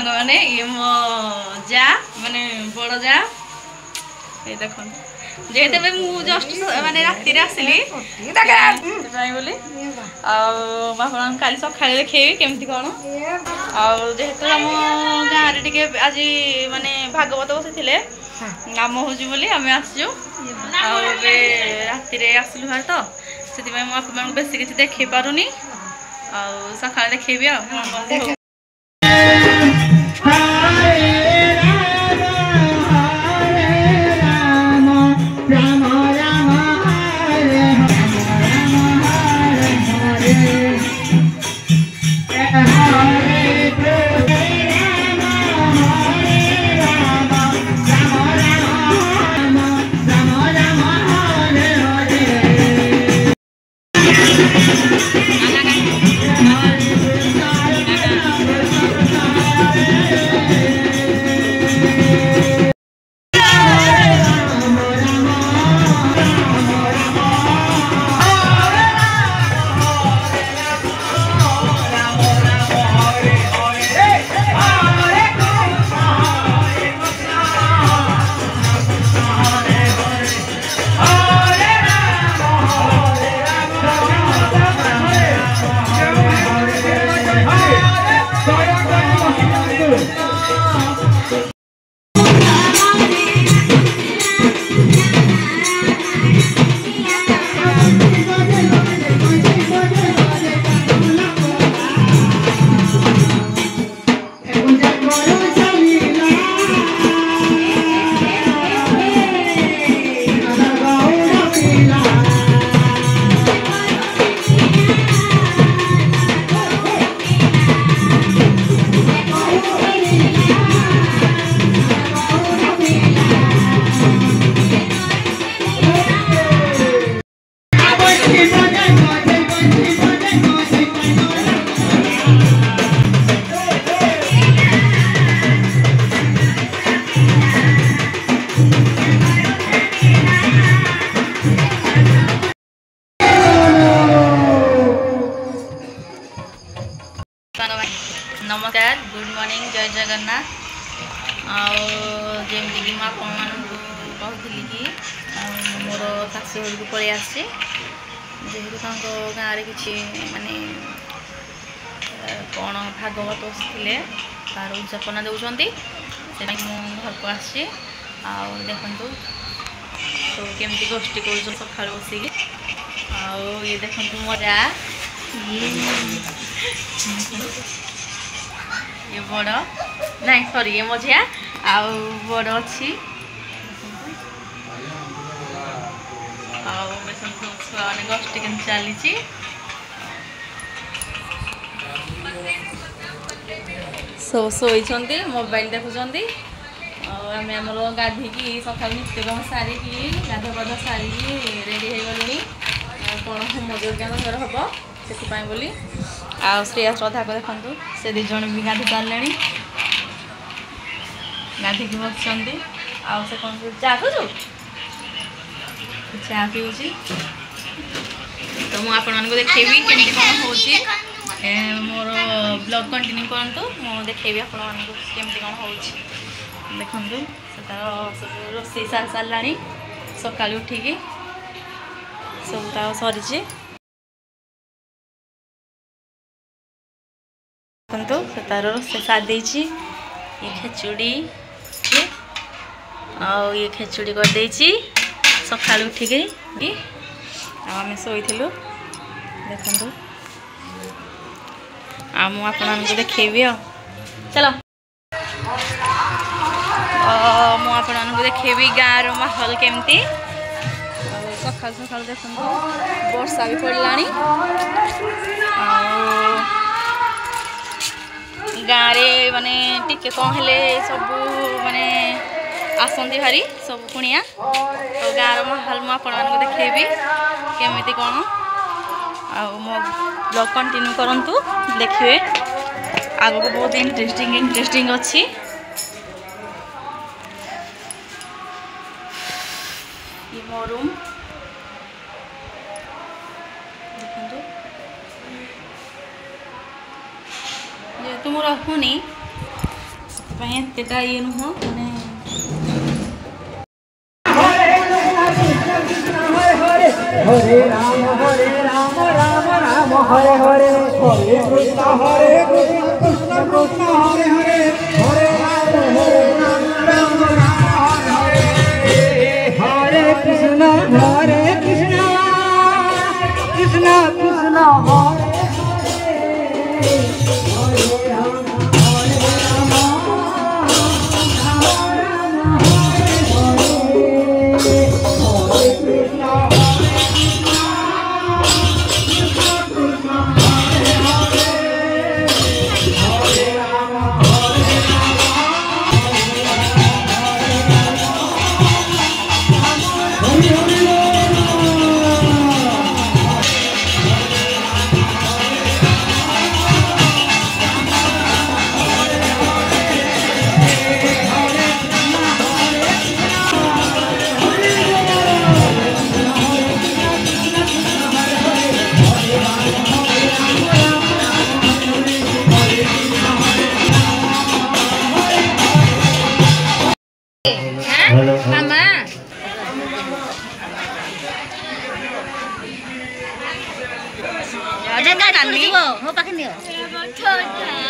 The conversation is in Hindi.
सांग मैंने ये मो जा माने बड़ जा ये देख जेते में मु जस्ट माने राति रे आसली बोली आपन काली सकाळे देखेबी केमती कोन आ जेहेतु हम गाँ रे टिके आज माने भागवत बसिथिले नाम होजी बोली आमे आसजु आ राति रे आसलु हार तो सेति में मु आपन बेसी किछि देखि पारुनी आ सकाळे देखेबी आ नमस्कार गुड मॉर्निंग जय जगन्नाथ आमती कि कहती कि मोर शाशुघर को पलि आसी जेहेतु गाँव में कि माने कौन भागवत बसते तार उद्यापना दौरान से घर को आसी देखु तो केमती गोष्ठी कर सका बसिक ये देखु मजा ये बड़ ना सॉरी ये मझिया आउ बड़ अच्छी छुआ मैंने गोष्ठी के चली सब शोती मोबाइल देखुंट आम आमर गाधिकी सका नित्यकर्म सारिकी गाधपाध सारिकी रेडी हो गलुणी कौन होम यज्ञ हम से बोली आ श्रेया श्रद्धा को देखु से दीज भी गाधि सारे गाधिकी बस से कौन चा खुजु चा पीऊँगी तो मुझे आपण देखेबी केमती कौन हो मोर ब्लॉग कंटिन्यू करूँ मुझे देखेबी आपण केमती कौन हो देखु से तार सब रोषे सारी सारा सका उठिकी सब सरी देखु से तार रोषे सारी ये खेचुड़ी ये खेचुड़ी कर सका उठिकी आम शोलु देखु मुझे देखेबी चलो मुझे देखेबी गाँव माहौल केमती सका सका देखु वर्षा भी पड़ला गाँव में माने टिके कौन हेले सब माने आसंती भारी सब कुणिया तो गाँव माहौल मुझे देखेबी केमिति कौन मो ब्लॉग कंटिन्यू करंतु देखिए आगो को बहुत इंटरेस्टिंग अच्छी ये मो रूम देखो ये तुम रखुनी एतेटा ये नुह माने हरे राम राम राम हरे हरे हरे कृष्ण कृष्ण कृष्ण हरे हरे हरे राम राम राम हरे हरे कृष्ण कृष्ण कृष्ण कृष्ण हरे मामा अजय का डाल दी वो हो पाके नियो छोटा